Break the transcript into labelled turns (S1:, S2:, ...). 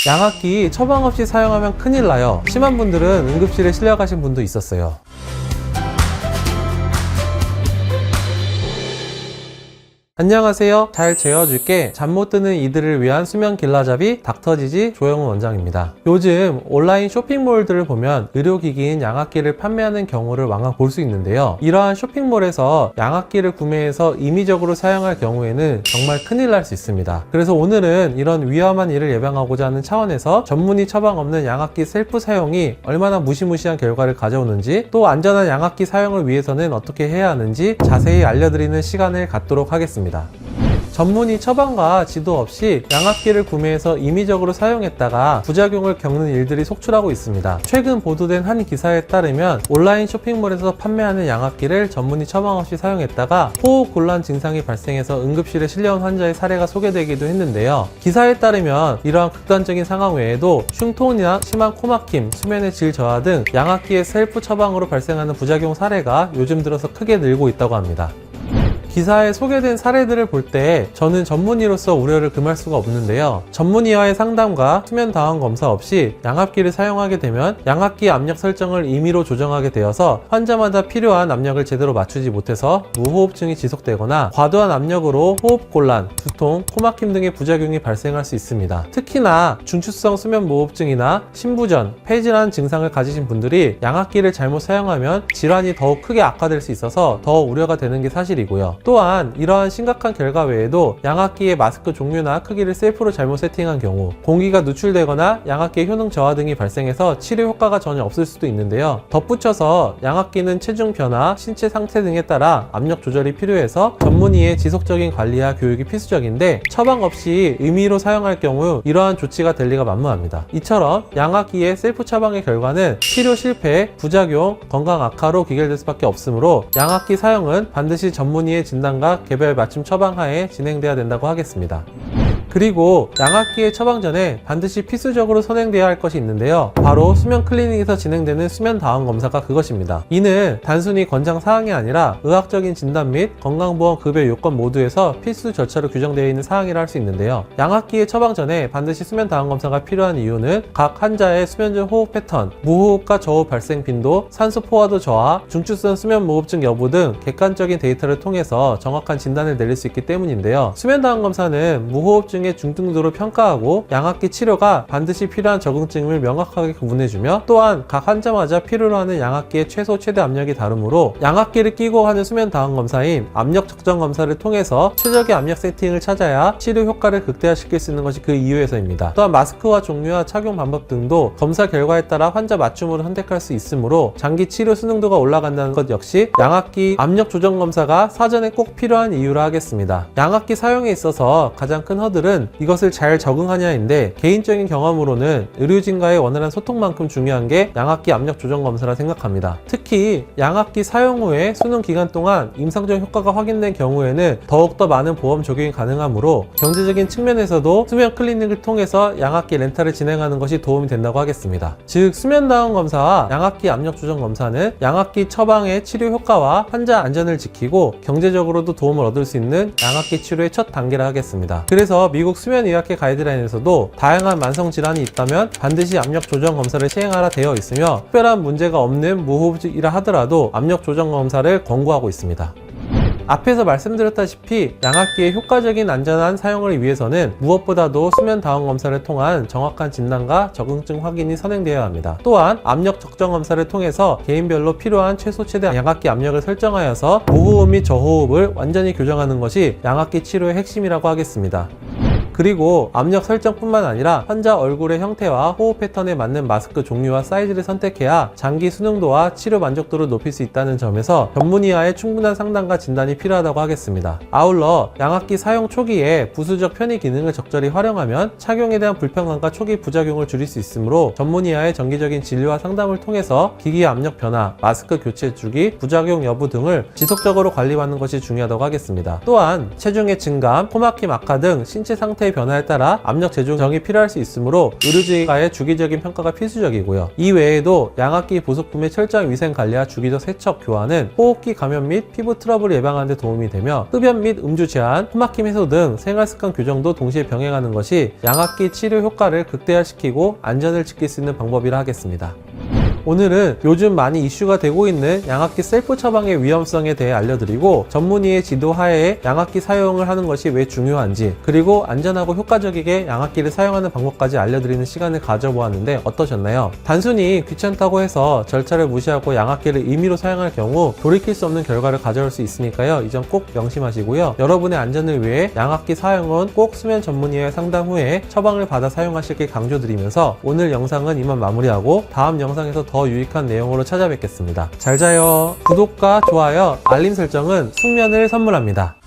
S1: 양압기 처방 없이 사용하면 큰일 나요. 심한 분들은 응급실에 실려가신 분도 있었어요. 안녕하세요. 잘 재워줄게. 잠 못 드는 이들을 위한 수면 길라잡이 닥터지지 조영훈 원장입니다. 요즘 온라인 쇼핑몰들을 보면 의료기기인 양압기를 판매하는 경우를 왕왕 볼 수 있는데요. 이러한 쇼핑몰에서 양압기를 구매해서 임의적으로 사용할 경우에는 정말 큰일 날 수 있습니다. 그래서 오늘은 이런 위험한 일을 예방하고자 하는 차원에서 전문의 처방 없는 양압기 셀프 사용이 얼마나 무시무시한 결과를 가져오는지, 또 안전한 양압기 사용을 위해서는 어떻게 해야 하는지 자세히 알려드리는 시간을 갖도록 하겠습니다. 전문의 처방과 지도 없이 양압기를 구매해서 임의적으로 사용했다가 부작용을 겪는 일들이 속출하고 있습니다. 최근 보도된 한 기사에 따르면 온라인 쇼핑몰에서 판매하는 양압기를 전문의 처방 없이 사용했다가 호흡곤란 증상이 발생해서 응급실에 실려온 환자의 사례가 소개되기도 했는데요. 기사에 따르면 이러한 극단적인 상황 외에도 흉통이나 심한 코막힘, 수면의 질 저하 등 양압기의 셀프 처방으로 발생하는 부작용 사례가 요즘 들어서 크게 늘고 있다고 합니다. 기사에 소개된 사례들을 볼 때 저는 전문의로서 우려를 금할 수가 없는데요. 전문의와의 상담과 수면 다원 검사 없이 양압기를 사용하게 되면 양압기 압력 설정을 임의로 조정하게 되어서 환자마다 필요한 압력을 제대로 맞추지 못해서 무호흡증이 지속되거나 과도한 압력으로 호흡곤란, 두통, 코막힘 등의 부작용이 발생할 수 있습니다. 특히나 중추성 수면무호흡증이나 심부전, 폐질환 증상을 가지신 분들이 양압기를 잘못 사용하면 질환이 더욱 크게 악화될 수 있어서 더 우려가 되는 게 사실이고요. 또한 이러한 심각한 결과 외에도 양압기의 마스크 종류나 크기를 셀프로 잘못 세팅한 경우, 공기가 누출되거나 양압기의 효능 저하 등이 발생해서 치료 효과가 전혀 없을 수도 있는데요. 덧붙여서 양압기는 체중 변화, 신체 상태 등에 따라 압력 조절이 필요해서 전문의의 지속적인 관리와 교육이 필수적인데, 처방 없이 임의로 사용할 경우 이러한 조치가 될 리가 만무합니다. 이처럼 양압기의 셀프 처방의 결과는 치료 실패, 부작용, 건강 악화로 귀결될 수밖에 없으므로 양압기 사용은 반드시 전문의의 진단과 개별 맞춤 처방하에 진행돼야 된다고 하겠습니다. 그리고 양압기의 처방 전에 반드시 필수적으로 선행돼야 할 것이 있는데요. 바로 수면 클리닉에서 진행되는 수면 다원 검사가 그것입니다. 이는 단순히 권장 사항이 아니라 의학적인 진단 및 건강보험 급여 요건 모두에서 필수 절차로 규정되어 있는 사항이라 할 수 있는데요. 양압기의 처방 전에 반드시 수면 다원 검사가 필요한 이유는 각 환자의 수면 중 호흡 패턴, 무호흡과 저호흡 발생 빈도, 산소 포화도 저하, 중추성 수면 무호흡증 여부 등 객관적인 데이터를 통해서 정확한 진단을 내릴 수 있기 때문인데요. 수면 다원 검사는 무호흡증의 중등도를 평가하고 양압기 치료가 반드시 필요한 적응증을 명확하게 구분해주며, 또한 각 환자마다 필요로 하는 양압기의 최소 최대 압력이 다르므로 양압기를 끼고 하는 수면 다원 검사인 압력 측정 검사를 통해서 최적의 압력 세팅을 찾아야 치료 효과를 극대화시킬 수 있는 것이 그 이유에서입니다. 또한 마스크와 종류와 착용 방법 등도 검사 결과에 따라 환자 맞춤으로 선택할 수 있으므로 장기 치료 수능도가 올라간다는 것 역시 양압기 압력 조정 검사가 사전에 꼭 필요한 이유라 하겠습니다. 양압기 사용에 있어서 가장 큰 허들은 이것을 잘 적응하냐인데, 개인적인 경험으로는 의료진과의 원활한 소통만큼 중요한 게 양압기 압력 조정 검사라 생각합니다. 특히 양압기 사용 후에 수능 기간 동안 임상적 효과가 확인된 경우에는 더욱더 많은 보험 적용이 가능하므로 경제적인 측면에서도 수면 클리닉을 통해서 양압기 렌탈을 진행하는 것이 도움이 된다고 하겠습니다. 즉, 수면 다원 검사와 양압기 압력 조정 검사는 양압기 처방의 치료 효과와 환자 안전을 지키고 경제적으로도 도움을 얻을 수 있는 양압기 치료의 첫 단계라 하겠습니다. 그래서 미국 수면의학회 가이드라인에서도 다양한 만성질환이 있다면 반드시 압력 조정 검사를 시행하라 되어 있으며, 특별한 문제가 없는 무호흡이라 하더라도 압력 조정 검사를 권고하고 있습니다. 앞에서 말씀드렸다시피 양압기의 효과적인 안전한 사용을 위해서는 무엇보다도 수면 다원 검사를 통한 정확한 진단과 적응증 확인이 선행되어야 합니다. 또한 압력 적정 검사를 통해서 개인별로 필요한 최소 최대 양압기 압력을 설정하여서 무호흡 및 저호흡을 완전히 교정하는 것이 양압기 치료의 핵심이라고 하겠습니다. 그리고 압력 설정뿐만 아니라 환자 얼굴의 형태와 호흡 패턴에 맞는 마스크 종류와 사이즈를 선택해야 장기 수능도와 치료 만족도를 높일 수 있다는 점에서 전문의와의 충분한 상담과 진단이 필요하다고 하겠습니다. 아울러 양압기 사용 초기에 부수적 편의 기능을 적절히 활용하면 착용에 대한 불편감과 초기 부작용을 줄일 수 있으므로 전문의와의 정기적인 진료와 상담을 통해서 기기 압력 변화, 마스크 교체 주기, 부작용 여부 등을 지속적으로 관리하는 것이 중요하다고 하겠습니다. 또한 체중의 증감, 코막힘 악화 등 신체 상태에 상태의 변화에 따라 압력 재조정이 필요할 수 있으므로 의료기관의 주기적인 평가가 필수적이고요. 이 외에도 양압기 부속품의 철저한 위생 관리와 주기적 세척 교환은 호흡기 감염 및 피부 트러블을 예방하는 데 도움이 되며 흡연 및 음주 제한, 코막힘 해소 등 생활습관 교정도 동시에 병행하는 것이 양압기 치료 효과를 극대화시키고 안전을 지킬 수 있는 방법이라 하겠습니다. 오늘은 요즘 많이 이슈가 되고 있는 양압기 셀프 처방의 위험성에 대해 알려드리고 전문의의 지도 하에 양압기 사용을 하는 것이 왜 중요한지, 그리고 안전하고 효과적이게 양압기를 사용하는 방법까지 알려드리는 시간을 가져보았는데 어떠셨나요? 단순히 귀찮다고 해서 절차를 무시하고 양압기를 임의로 사용할 경우 돌이킬 수 없는 결과를 가져올 수 있으니까요. 이 점 꼭 명심하시고요. 여러분의 안전을 위해 양압기 사용은 꼭 수면 전문의의 상담 후에 처방을 받아 사용하시길 강조드리면서 오늘 영상은 이만 마무리하고 다음 영상에서 더 유익한 내용으로 찾아뵙겠습니다. 잘 자요. 구독과 좋아요, 알림 설정은 숙면을 선물합니다.